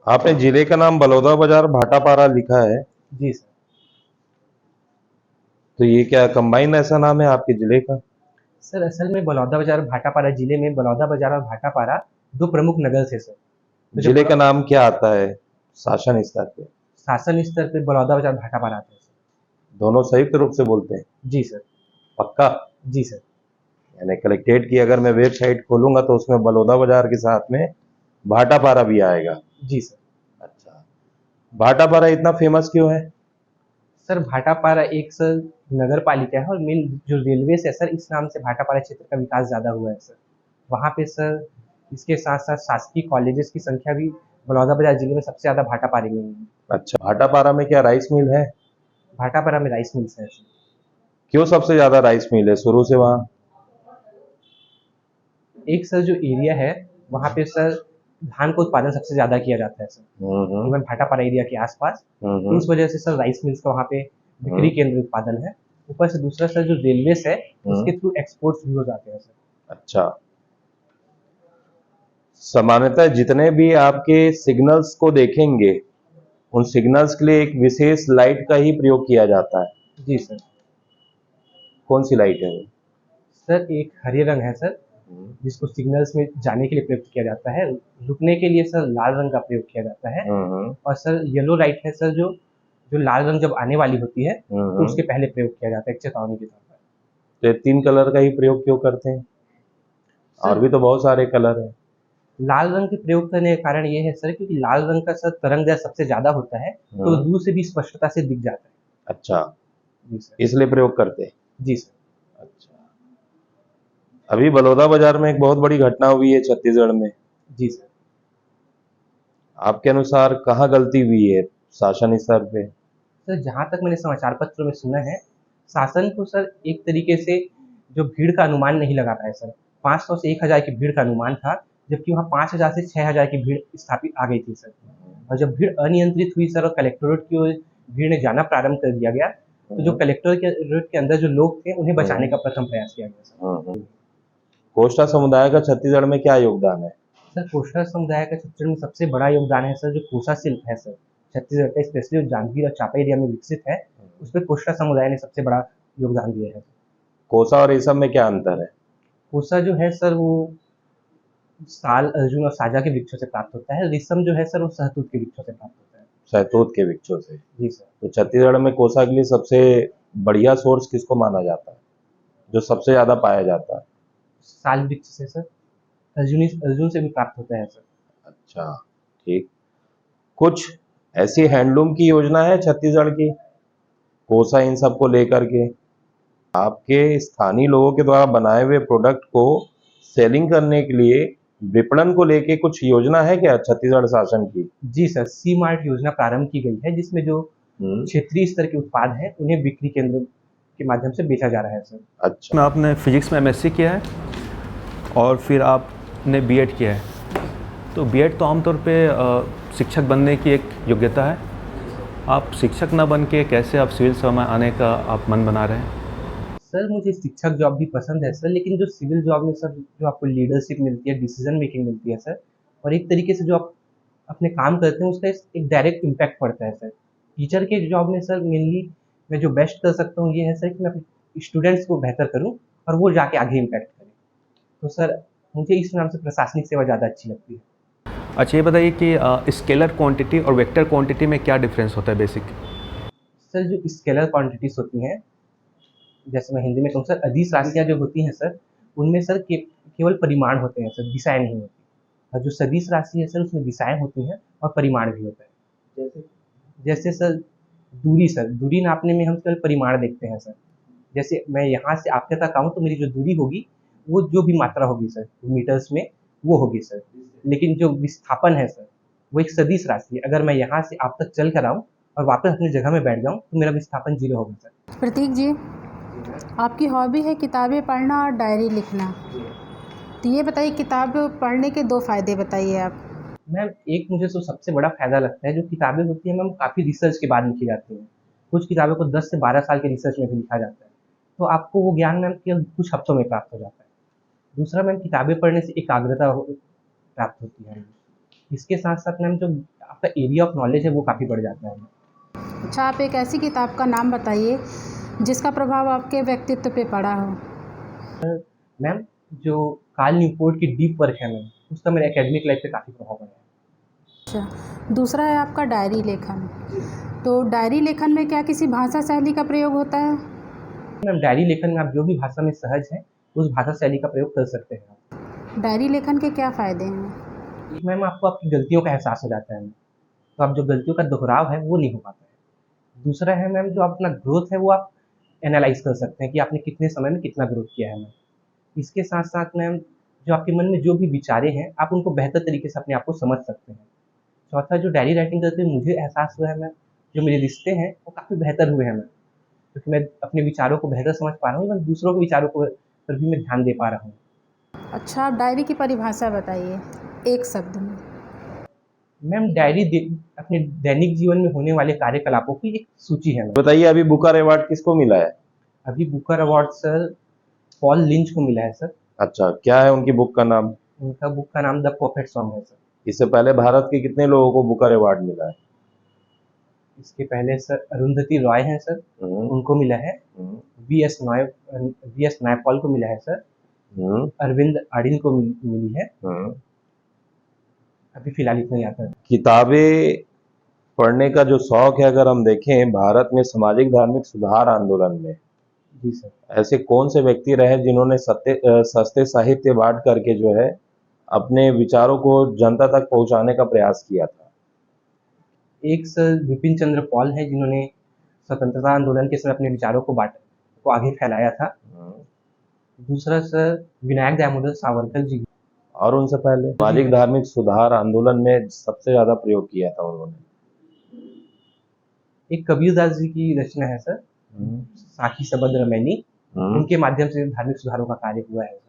आपने जिले का नाम बलौदाबाजार भाटापारा लिखा है, जी सर। तो ये क्या कंबाइन ऐसा नाम है आपके जिले का? सर असल में बलौदाबाजार भाटापारा जिले में बलौदाबाजार और भाटापारा दो प्रमुख नगर थे सर। तो जो जिले का नाम क्या आता है शासन स्तर पे? शासन स्तर पे बलौदाबाजार भाटापारा आते हैं सर। दोनों संयुक्त रूप से बोलते हैं? जी सर। पक्का? जी सर। यानी कलेक्टेट की अगर मैं वेबसाइट खोलूंगा तो उसमें बलौदाबाजार के साथ में भाटापारा भी आएगा? जी सर। अच्छा, भाटापारा इतना फेमस क्यों है? सर भाटापारा एक सर नगर पालिका है और मेन जो रेलवे से सर इस नाम से भाटापारा क्षेत्र का विकास ज़्यादा हुआ है सर। वहाँ पे सर इसके साथ साथ शासकीय कॉलेजेस की संख्या भी बलौदाबाजार जिले में सबसे ज़्यादा भाटापारे में ही है। अच्छा, भाटापारा में क्या राइस मिल है? भाटापारा में राइस मिल्स है सर। क्यों सबसे ज्यादा राइस मिल है शुरू से वहाँ? एक सर जो एरिया है वहाँ पे सर धान का उत्पादन सबसे ज़्यादा किया जाता है सर, हम्म। इवन भाटापारा एरिया के आसपास। तो उस हम्म। वजह से सर राइस मिल्स का वहाँ पे बिक्री केंद्र उत्पादन है। ऊपर से दूसरा सर जो रेलवेज है उसके थ्रू एक्सपोर्ट्स भी हो जाते हैं सर। अच्छा, सामान्यतः जितने भी आपके सिग्नल्स को देखेंगे उन सिग्नल्स के लिए एक विशेष लाइट का ही प्रयोग किया जाता है। जी सर। कौन सी लाइट है वो? सर एक हरे रंग है सर जिसको सिग्नल्स में जाने के लिए प्रयुक्त किया जाता है। रुकने के लिए सर लाल रंग का प्रयोग किया जाता है। और सर येलो लाइट है सर जो जो लाल रंग जब आने वाली होती है तो उसके पहले प्रयोग किया जाता है एक चेतावनी के तौर पर। तो ये तीन कलर का ही प्रयोग क्यों करते हैं? और भी तो बहुत सारे कलर हैं। लाल रंग के प्रयोग करने का कारण ये है सर क्योंकि लाल रंग का सर तरंग दैर्ध्य सबसे ज्यादा होता है तो दूर से भी स्पष्टता से दिख जाता है। अच्छा, जी सर। इसलिए प्रयोग करते हैं। जी सर। अच्छा, अभी बलौदाबाजार में एक बहुत बड़ी घटना हुई है छत्तीसगढ़ में। जी सर। आपके अनुसार कहाँ गलती हुई है शासन स्तर पे? सर जहाँ तक मैंने समाचार पत्र में सुना है शासन को सर एक तरीके से जो भीड़ का अनुमान नहीं लगा पाया सर। 500 से 1000 की भीड़ का अनुमान था जबकि वहाँ 5000 से 6000 की भीड़ स्थापित आ गई थी सर। और जब भीड़ अनियंत्रित हुई सर और कलेक्टोरेट की ओर भीड़ ने जाना प्रारंभ कर दिया गया तो जो कलेक्टोरेट के अंदर जो लोग थे उन्हें बचाने का प्रथम प्रयास किया गया सर। कोस्टा समुदाय का छत्तीसगढ़ में क्या योगदान है? सर कोस्टा समुदाय का छत्तीसगढ़ में सबसे बड़ा योगदान है सर जो कोसा शिल्प है सर छत्तीसगढ़ का स्पेशली जो जांजगीर और चांपा एरिया में विकसित है उस पर कोस्टा समुदाय ने सबसे बड़ा योगदान दिया है। कोसा और रेशम में क्या अंतर है? कोसा जो है सर वो साल अर्जुन और साजा के वृक्षों से प्राप्त होता है। रेशम जो है सर वो सहतूत के वृक्षों से प्राप्त होता है। शहतूत के वृक्षों से। जी सर। तो छत्तीसगढ़ में कोसा के लिए सबसे बढ़िया सोर्स किसको माना जाता है, जो सबसे ज्यादा पाया जाता है? साल वृक्ष से सर अर्जुन से भी प्राप्त होता है सर। अच्छा, ठीक। कुछ ऐसी हैंडलूम की योजना है छत्तीसगढ़ की कोसा इन सब को लेकर के? आपके स्थानीय लोगों के द्वारा बनाए हुए प्रोडक्ट को सेलिंग करने के लिए विपणन को लेके कुछ योजना है क्या छत्तीसगढ़ शासन की? जी सर सी मार्ट योजना प्रारंभ की गई है जिसमें जो क्षेत्रीय स्तर के उत्पाद हैं उन्हें बिक्री केंद्र के माध्यम से बेचा जा रहा है सर। अच्छा, में आपने फिजिक्स में एमएससी किया है और फिर आपने बीएड किया है। तो बीएड तो आमतौर पे शिक्षक बनने की एक योग्यता है। आप शिक्षक ना बन के कैसे आप सिविल सेवा में आने का आप मन बना रहे हैं? सर मुझे शिक्षक जॉब भी पसंद है सर लेकिन जो सिविल जॉब में सर जो आपको लीडरशिप मिलती है डिसीजन मेकिंग मिलती है सर और एक तरीके से जो आप अपने काम करते हैं उसका एक डायरेक्ट इम्पैक्ट पड़ता है सर। टीचर के जॉब में सर मेनली मैं जो बेस्ट कर सकता हूँ ये है सर कि मैं अपने स्टूडेंट्स को बेहतर करूँ और वो जाके आगे इम्पैक्ट करें। तो सर मुझे इस नाम से प्रशासनिक सेवा ज़्यादा अच्छी लगती है। अच्छा, ये बताइए कि स्केलर क्वांटिटी और वेक्टर क्वांटिटी में क्या डिफरेंस होता है बेसिक? सर जो स्केलर क्वांटिटीज होती हैं जैसे मैं हिंदी में कहूँ सर अदिश राशियाँ जो होती हैं सर उनमें सर केवल परिमाण होते हैं सर दिशाएं नहीं होती। और जो सदिश राशि है सर उसमें दिशाएं होती हैं और परिमाण भी होता है। जैसे सर दूरी नापने में हम केवल परिमाण देखते हैं सर। जैसे मैं यहाँ से आपके तक आऊँ तो मेरी जो दूरी होगी वो जो भी मात्रा होगी सर मीटर्स में वो होगी सर। लेकिन जो विस्थापन है सर वो एक सदिश राशि है। अगर मैं यहाँ से आप तक चल कर आऊँ और वापस अपनी जगह में बैठ जाऊँ तो मेरा विस्थापन 0 होगा सर। प्रतीक जी, आपकी हॉबी है किताबें पढ़ना और डायरी लिखना, तो ये बताइए किताब पढ़ने के 2 फ़ायदे बताइए आप। मैम एक मुझे तो सबसे बड़ा फ़ायदा लगता है जो किताबें होती हैं मैम काफ़ी रिसर्च के बाद लिखी जाती हैं। कुछ किताबों को 10 से 12 साल के रिसर्च में भी लिखा जाता है। तो आपको वो ज्ञान मैम केवल कुछ हफ्तों में प्राप्त हो जाता है। दूसरा मैम, किताबें पढ़ने से एकाग्रता प्राप्त होती है। इसके साथ साथ मैम, जो आपका एरिया ऑफ नॉलेज है वो काफ़ी बढ़ जाता है। अच्छा, आप एक ऐसी किताब का नाम बताइए जिसका प्रभाव आपके व्यक्तित्व पे पड़ा हो। मैम, जो कार्ल न्यूपोर्ट की डीप वर्क है मैम, उसका मेरे एकेडमिक लाइफ पे काफ़ी प्रभाव पड़ा है। अच्छा, दूसरा है आपका डायरी लेखन। तो डायरी लेखन में क्या किसी भाषा शैली का प्रयोग होता है? मैम, डायरी लेखन में आप जो भी भाषा में सहज हैं, उस भाषा शैली का प्रयोग कर सकते हैं आप। डायरी लेखन के क्या फ़ायदे हैं? मैम, आपको आपकी गलतियों का एहसास हो जाता है, तो आप जो गलतियों का दोहराव है वो नहीं हो पाता है। दूसरा है मैम, जो अपना ग्रोथ है वो आप एनालाइज कर सकते हैं कि आपने कितने समय में कितना ग्रोथ किया है मैम। इसके साथ साथ मैम, जो आपके मन में जो भी विचारे हैं, आप उनको बेहतर तरीके से अपने आप को समझ सकते हैं। चौथा, जो डायरी राइटिंग करते हुए मुझे एहसास हुआ है मैम, जो मेरे रिश्ते हैं वो काफ़ी बेहतर हुए हैं मैम, क्योंकि मैं अपने विचारों को बेहतर समझ पा रहा हूँ, इवन दूसरों के विचारों को पर भी मैं ध्यान दे पा रहा हूँ। अच्छा, आप डायरी की परिभाषा बताइए एक शब्द में। मैम, अपने दैनिक जीवन में होने वाले कार्यकलापों की एक सूची है मैम। बताइए, अभी बुकर अवार्ड किसको मिला है? अभी Booker award sir Paul lynch को मिला है सर। अच्छा, क्या है उनकी बुक का नाम? उनका बुक का नाम द परफेक्ट सॉन्ग है सर। इससे पहले भारत के कितने लोगों को बुकर अवार्ड मिला है? इसके पहले सर अरुंधति रॉय हैं सर, हम्म, उनको मिला है। हम्म, वी एस नायपॉल को मिला है सर। हम्म, अरविंद आडिल को मिली है। हम्म। अभी फिलहाल इतना ही आता है। किताबें पढ़ने का जो शौक है, अगर हम देखें भारत में सामाजिक धार्मिक सुधार आंदोलन में जी सर। ऐसे कौन से व्यक्ति रहे जिन्होंने सस्ते साहित्य बांट करके जो है अपने विचारों को जनता तक पहुंचाने का प्रयास किया था? एक सर विपिन चंद्र पॉल है, जिन्होंने स्वतंत्रता आंदोलन के समय अपने विचारों को आगे फैलाया था। दूसरा सर विनायक दामोदर सावरकर जी। और उनसे पहले सामाजिक धार्मिक सुधार आंदोलन में सबसे ज्यादा प्रयोग किया था उन्होंने? एक कबीरदास जी की रचना है सर, साखी सबद रमैनी। हम्म। उनके माध्यम से धार्मिक सुधारों का कार्य हुआ है।